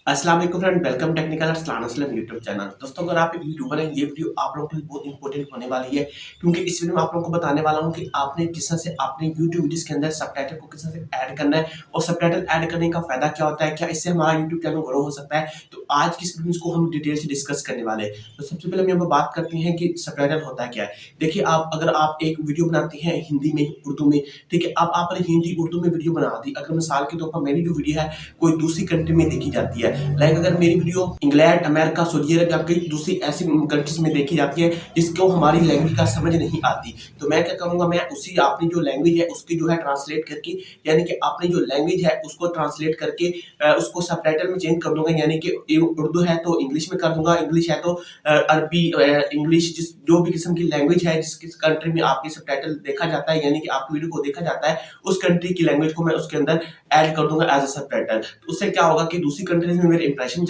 अस्सलाम वालेकुम friend, welcome technical अस्सलाम यूट्यूब चैनल। दोस्तों, अगर आप एक यूट्यूबर हैं, ये वीडियो आप लोगों के लिए बहुत इंपॉर्टेंट होने वाली है, क्योंकि इस वीडियो में आप लोगों को बताने वाला हूं कि आपने किस तरह से अपने यूट्यूब वीडियोस के अंदर सबटाइटल को किस तरह से ऐड करना है और सबटाइटल ऐड करने का फायदा क्या होता है, क्या इससे हमारा यूट्यूब चैनल ग्रो हो सकता है। तो आज की इस वीडियो को हम डिटेल से डिस्कस करने वाले हैं। तो सबसे पहले हम यहाँ पर बात करते हैं कि सबटाइटल होता क्या है। देखिए, अगर आप एक वीडियो बनाते हैं हिंदी में, उर्दू में, ठीक है, अब आपने हिंदी उर्दू में वीडियो बना दी। अगर मिसाल के तौर पर मेरी जो वीडियो है कोई दूसरी कंट्री में देखी जाती है, लाइक अगर मेरी वीडियो इंग्लैंड, अमेरिका, सऊदी अरब या कई दूसरी ऐसी कंट्रीज में देखी जाती है जिसको हमारी लैंग्वेज का समझ नहीं आती, तो मैं क्या करूंगा, मैं उसी अपनी जो लैंग्वेज है उसकी जो है ट्रांसलेट करके, यानी कि अपनी जो लैंग्वेज है उसको ट्रांसलेट करके उसको सबटाइटल में चेंज कर दूंगा। यानी कि उर्दू है तो इंग्लिश में कर दूंगा, इंग्लिश है तो अरबी, इंग्लिश, जिस जो भी किस्म की लैंग्वेज है, जिस कंट्री में आपकी सबटाइटल देखा जाता है, यानी कि आपकी वीडियो को देखा जाता है, उस कंट्री की लैंग्वेज को मैं उसके अंदर ऐड कर दूंगा एज अ सबटाइटल। तो उससे क्या होगा कि दूसरी कंट्रीज में मेरे इंप्रेशन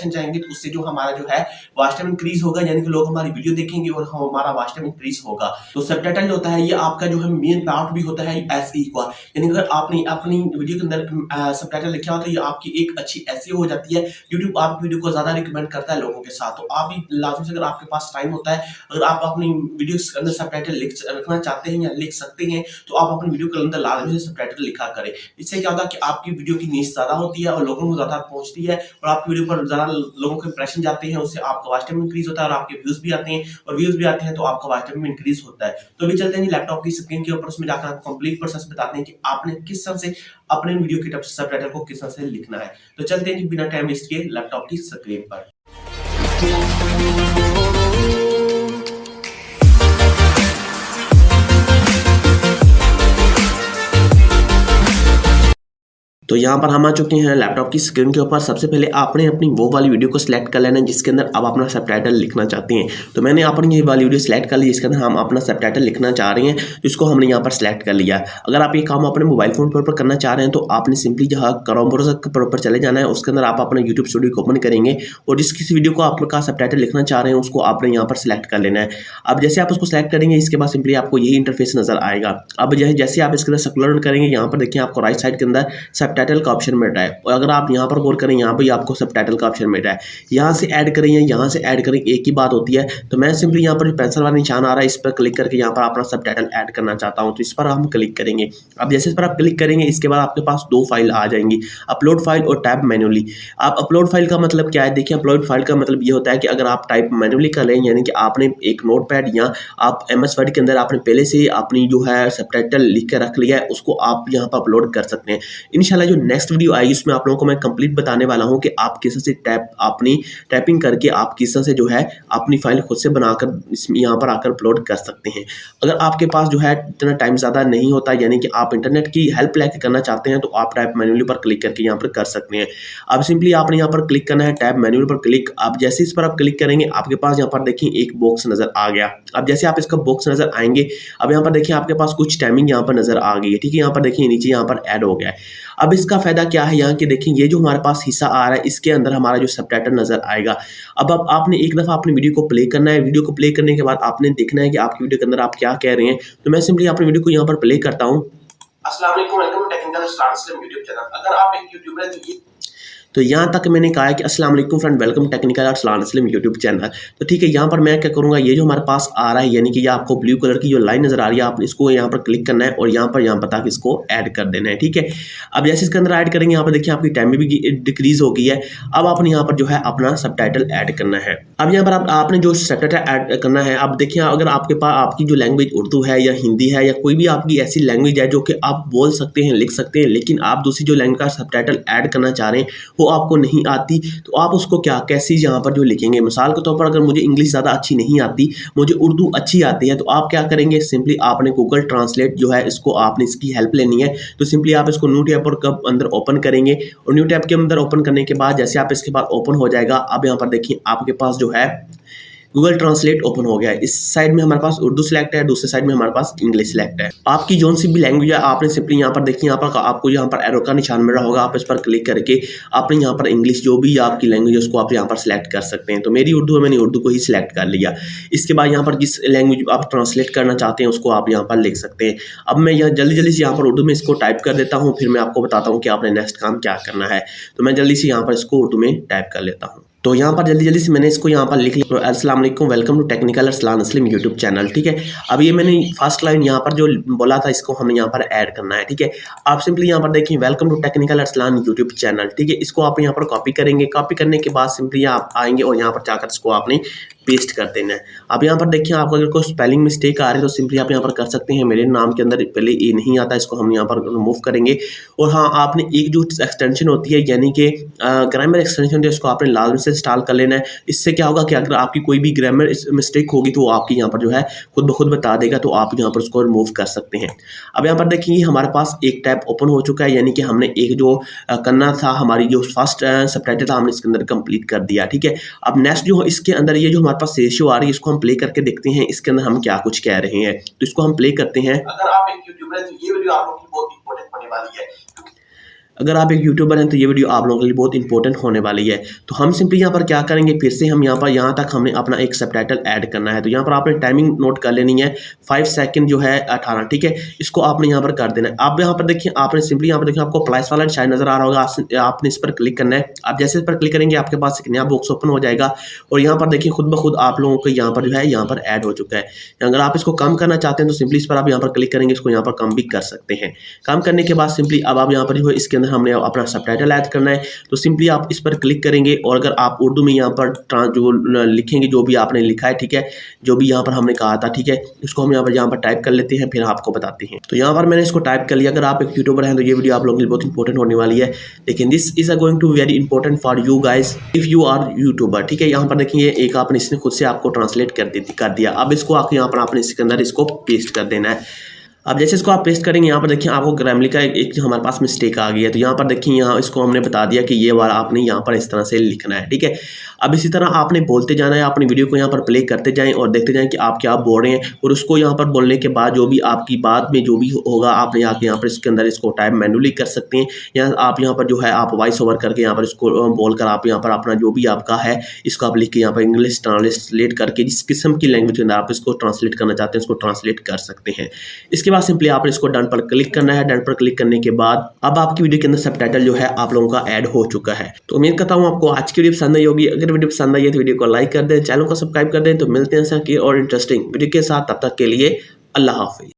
जाएंगे तो उससे जो हमारा जो है वाच टाइम इंक्रीज होगा, यानी कि लोग हमारी वीडियो देखेंगे और हमारा वाच टाइम इंक्रीज होगा। तो सबटाइटल जो होता है ये आपका जो है मेन पार्ट भी होता है एसईओ का, यानी अगर आपने अपनी वीडियो के अंदर सबटाइटल लिखा हो तो ये आपकी एक अच्छी एसईओ हो जाती है। यूट्यूब आपकी वीडियो को ज्यादा रिकमेंड करता है लोगों के साथ। तो आप भी लाजमी से, अगर आपके पास टाइम होता है, अगर आप अपनी वीडियो के अंदर सबटाइटल लिखना चाहते हैं या लिख सकते हैं, तो आप अपनी वीडियो के अंदर लाजमी से सबटाइटल लिखा करें। इससे क्या होता है कि आपकी वीडियो की रीच ज्यादा होती है और लोगों को ज्यादा पहुंचती है और आपकी वीडियो पर ज्यादा लोगों के इंप्रेशन जाते हैं, उससे आपका वाच टाइम इंक्रीज होता है और आपके व्यूज भी आते हैं, और व्यूज भी आते हैं तो आपका वाच टाइम भी इंक्रीज होता है। तो अभी चलते हैं लैपटॉप की स्क्रीन के ऊपर, उसमें जाकर आपको कंप्लीट प्रोसेस बताते हैं कि आपने किस तरह से अपने वीडियो के सबटाइटल को किस तरह से लिखना है। तो चलते हैं बिना टाइम वेस्ट किए लैपटॉप की स्क्रीन पर। तो यहाँ पर हम आ चुके हैं लैपटॉप की स्क्रीन के ऊपर। सबसे पहले आपने अपनी वो वाली वीडियो को सिलेक्ट कर लेना है जिसके अंदर आप अपना सबटाइटल लिखना चाहते हैं। तो मैंने अपनी ये वाली वीडियो सिलेक्ट कर ली जिसके अंदर हम अपना सबटाइटल लिखना चाह रहे हैं, जिसको हमने यहाँ पर सिलेक्ट कर लिया। अगर आप ये काम अपने मोबाइल फोन पर करना चाह रहे हैं तो आपने सिंपली जहाँ क्रोम ब्राउज़र पर चले जाना है, उसके अंदर आप अपना यूट्यूब स्टूडियो को ओपन करेंगे और जिस किसी वीडियो को आपका सबटाइटल लिखना चाह रहे हैं उसको आपने यहाँ पर सिलेक्ट कर लेना है। अब जैसे आप उसको सिलेक्ट करेंगे, इसके बाद सिंपली आपको यही इंटरफेस नजर आएगा। अब जैसे आप इसके अंदर स्क्रॉल करेंगे, यहाँ पर देखिए आपको राइट साइड के अंदर सबटाइटल का ऑप्शन मिल रहा है, और अगर आप यहाँ पर गौर करें, यहाँ पर आपको सबटाइटल का ऑप्शन मिल रहा है। यहाँ से ऐड करें या यहाँ से ऐड करें, एक ही बात होती है। तो मैं सिंपली यहाँ पर पेंसिल वाला निशान आ रहा है, इस पर क्लिक करके यहाँ पर अपना सबटाइटल ऐड करना चाहता हूँ, तो इस पर हम क्लिक करेंगे। अब जैसे इस पर आप क्लिक करेंगे, इसके बाद आपके पास दो फाइल आ जाएंगी, अपलोड फाइल और टाइप मैन्युअली। आप अपलोड फाइल का मतलब क्या है, देखिए अपलोड फाइल का मतलब ये होता है कि अगर आप टाइप मैन्युअली कर लें, यानी कि आपने एक नोटपैड या आप MS वर्ड के अंदर आपने पहले से अपनी जो है सबटाइटल लिख के रख लिया है, उसको आप यहाँ पर अपलोड कर सकते हैं। इंशाल्लाह जो नेक्स्ट वीडियो आएगी उसमें आप लोगों को मैं कंप्लीट बताने वाला हूं कि आप किस तरह से अपनी टाइपिंग करके आप किस तरह से जो है अपनी फाइल खुद से बनाकर इसमें यहाँ पर आकर अपलोड कर सकते हैं। अगर आपके पास जो है इतना टाइम ज़्यादा नहीं होता, यानी कि आप इंटरनेट की हेल्प लेके करना चाहते हैं, तो आप टाइप मैन्युअली पर क्लिक करके यहाँ पर कर सकते हैं। अब सिंपली आपने यहाँ पर क्लिक करना है, टाइप मैन्युअली पर क्लिक। अब जैसे इस पर आप क्लिक करेंगे, आपके पास यहाँ पर देखिए एक बॉक्स नजर आ गया। अब जैसे आप इसका बॉक्स नजर आएंगे, अब यहाँ पर देखिए आपके पास कुछ टाइमिंग यहाँ पर नजर आ गई है, ठीक है। यहाँ पर देखिए नीचे यहाँ पर ऐड हो गया है। अब इसका फायदा क्या है, यहाँ के देखिए ये जो हमारे पास हिस्सा आ रहा है, इसके अंदर हमारा जो सबटाइटल नजर आएगा। अब आपने एक दफा अपनी वीडियो को प्ले करना है। वीडियो को प्ले करने के बाद आपने देखना है कि आपकी वीडियो के अंदर आप क्या कह रहे हैं। तो मैं सिंपली अपनी वीडियो को यहाँ पर प्ले करता हूँ। अस्सलाम वालेकुम, welcome to technical translate YouTube channel. अगर आप एक यूट्यूबर हैं तो यहाँ तक मैंने कहा है कि अस्सलाम वालेकुम फ्रेंड, वेलकम टेक्निकल आर्ट्स मुस्लिम यूट्यूब चैनल। तो ठीक है, यहाँ पर मैं क्या करूँगा, ये जो हमारे पास आ रहा है, यानी कि ये आपको ब्लू कलर की जो लाइन नजर आ रही है, आपने इसको यहाँ पर क्लिक करना है और यहाँ पर तक इसको ऐड कर देना है, ठीक है। अब जैसे इसके अंदर ऐड करेंगे, यहाँ पर देखिए आपकी टाइम भी डिक्रीज हो गई है। अब आपने यहाँ पर जो है अपना सबटाइटल ऐड करना है। अब यहाँ पर आपने जो सबटाइटल ऐड करना है, अब देखिए अगर आपके पास आपकी जो लैंग्वेज उर्दू है या हिंदी है या कोई भी आपकी ऐसी लैंग्वेज है जो कि आप बोल सकते हैं, लिख सकते हैं, लेकिन आप दूसरी जो लैंग्वेज का सबटाइटल ऐड करना चाह रहे हैं वो आपको नहीं आती, तो आप उसको कैसे यहाँ पर जो लिखेंगे। मिसाल के तौर पर अगर मुझे इंग्लिश ज़्यादा अच्छी नहीं आती, मुझे उर्दू अच्छी आती है, तो आप क्या करेंगे, सिंपली आपने गूगल ट्रांसलेट जो है इसको आपने इसकी हेल्प लेनी है। तो सिंपली आप इसको न्यू टैब पर अंदर ओपन करेंगे और न्यू टैब के अंदर ओपन करने के बाद जैसे आप इसके बाद ओपन हो जाएगा, अब यहाँ पर देखिए आपके पास जो है गूगल ट्रांसलेट ओपन हो गया है। इस साइड में हमारे पास उर्दू सेलेक्ट है, दूसरे साइड में हमारे पास इंग्लिश सेलेक्ट है। आपकी जोन सी भी लैंग्वेज है आपने सिंपली यहाँ पर देखिए, यहाँ पर आपको यहाँ पर एरो का निशान मिल रहा होगा, आप इस पर क्लिक करके आपने यहाँ पर इंग्लिश जो भी आपकी लैंग्वेज है उसको आप यहाँ पर सिलेक्ट कर सकते हैं। तो मेरी उर्दू है, मैंने उर्दू को ही सिलेक्ट कर लिया। इसके बाद यहाँ पर जिस लैंग्वेज आप ट्रांसलेट करना चाहते हैं उसको आप यहाँ पर लिख सकते हैं। अब मैं यहाँ जल्दी से यहाँ पर उर्दू में इसको टाइप कर देता हूँ, फिर मैं आपको बताता हूँ कि आपने नेक्स्ट काम क्या करना है। तो मैं जल्दी से यहाँ पर इसको उर्दू में टाइप कर लेता हूँ। तो यहाँ पर जल्दी से मैंने इसको यहाँ पर लिख लिया। अस्सलाम वालेकुम, welcome to technical Arsalan Aslam YouTube channel. ठीक है, अब ये मैंने फर्स्ट लाइन यहाँ पर जो बोला था इसको हमें यहाँ पर ऐड करना है। ठीक है, आप सिंपली यहाँ पर देखिए welcome to technical Arsalan YouTube channel. ठीक है, इसको आप यहाँ पर कॉपी करेंगे। कॉपी करने के बाद सिंपली आप आएंगे और यहाँ पर जाकर इसको आपने पेस्ट कर देना है। अब यहाँ पर देखिए आपको अगर कोई स्पेलिंग मिस्टेक आ रही है तो सिंपली आप यहाँ पर कर सकते हैं। मेरे नाम के अंदर पहले ए नहीं आता, इसको हम यहाँ पर रिमूव करेंगे। और हाँ, आपने एक जो एक्सटेंशन होती है यानी कि ग्रामर एक्सटेंशन होती है उसको आपने लाजमी से इंस्टॉल कर लेना है। इससे क्या होगा कि अगर आपकी कोई भी ग्रामर मिस्टेक होगी तो आपकी यहाँ पर जो है खुद ब खुद बता देगा, तो आप यहाँ पर उसको रिमूव कर सकते हैं। अब यहाँ पर देखिए हमारे पास एक टैब ओपन हो चुका है, यानी कि हमने एक जो करना था, हमारी जो फर्स्ट सबटाइटल था हमने इसके अंदर कंप्लीट कर दिया। ठीक है, अब नेक्स्ट जो इसके अंदर ये जो हमारे पास रेशियो आ रही है इसको हम प्ले करके देखते हैं इसके अंदर हम क्या कुछ कह रहे हैं। तो इसको हम प्ले करते हैं। अगर आप एक यूट्यूबर हैं तो ये वीडियो आप लोगों की बहुत इंपॉर्टेंट होने वाली है। अगर आप एक यूट्यूबर हैं तो ये वीडियो आप लोगों के लिए बहुत इंपॉर्टेंट होने वाली है। तो हम सिंपली यहाँ पर क्या करेंगे, फिर से हम यहाँ पर यहाँ तक हमने अपना एक सबटाइटल ऐड करना है। तो यहाँ पर आपने टाइमिंग नोट कर लेनी है, 5 सेकंड जो है 18। ठीक है, इसको आपने यहाँ पर कर देना है। आप यहाँ पर देखिए, आपने सिंपली यहाँ पर देखिए आपको प्लस वाला शायद नजर आ रहा होगा, आपने इस पर क्लिक करना है। आप जैसे इस पर क्लिक करेंगे आपके पास एक नया बॉक्स ओपन हो जाएगा और यहाँ पर देखिए खुद ब खुद आप लोगों को यहाँ पर जो है यहाँ पर ऐड हो चुका है। अगर आप इसको कम करना चाहते हैं तो सिंपली इस पर आप यहाँ पर क्लिक करेंगे, इसको यहाँ पर कम भी कर सकते हैं। कम करने के बाद सिंपली अब आप यहाँ पर जो है इसके अंदर हमने अपना टाइटल ऐड करना है। तो सिंपली आप इस पर क्लिक करेंगे और अगर आप उर्दू में यहाँ पर जो लिखेंगे जो भी आपने लिखा है, ठीक है, जो भी यहाँ पर हमने कहा था, ठीक है, इसको हम यहाँ पर टाइप कर लेते हैं, फिर आपको बताते हैं। तो यहाँ पर मैंने इसको टाइप कर लिया। अगर आप एक यूट्यूबर हैं तो ये वीडियो आप लोगों के लिए बहुत इंपॉर्टेंट होने वाली है। लेकिन this is going to very important for you guys if you are YouTuber. ठीक है, यहाँ पर देखिए एक आपने इसने खुद से आपको ट्रांसलेट कर दिया। अब इसको आपके यहाँ पर आपने इसके अंदर इसको पेस्ट कर देना है। अब जैसे इसको आप पेस्ट करेंगे यहाँ पर देखिए आपको ग्रामर का एक हमारे पास मिस्टेक आ गई है। तो यहाँ पर देखिए यहाँ इसको हमने बता दिया कि ये वाला आपने यहाँ पर इस तरह से लिखना है। ठीक है, अब इसी तरह आपने बोलते जाना है, अपनी वीडियो को यहाँ पर प्ले करते जाएं और देखते जाएं कि आप क्या बोल रहे हैं। और उसको यहाँ पर बोलने के बाद जो भी आपकी बात में जो भी होगा आपने आके यहाँ पर इसके अंदर इसको टाइप मैनुअली कर सकते हैं, या आप यहाँ पर जो है आप वॉइस ओवर करके यहाँ पर इसको बोलकर आप यहाँ पर अपना जो भी आपका है इसको आप लिख के यहाँ पर इंग्लिश ट्रांसलेट करके जिस किस्म की लैंग्वेज के अंदर आप इसको ट्रांसलेट करना चाहते हैं उसको ट्रांसलेट कर सकते हैं। इसके बाद सिंपली आपने इसको डन पर क्लिक करना है। डन पर क्लिक करने के बाद अब आपकी वीडियो के अंदर सबटाइटल जो है आप लोगों का ऐड हो चुका है। तो उम्मीद करता हूँ आपको आज की वीडियो पसंद आई होगी। अगर वीडियो पसंद आई है तो वीडियो को लाइक कर दें, चैनल को सब्सक्राइब कर दें। तो मिलते हैं ऐसा की और इंटरेस्टिंग वीडियो के साथ, तब तक के लिए अल्लाह हाफिज।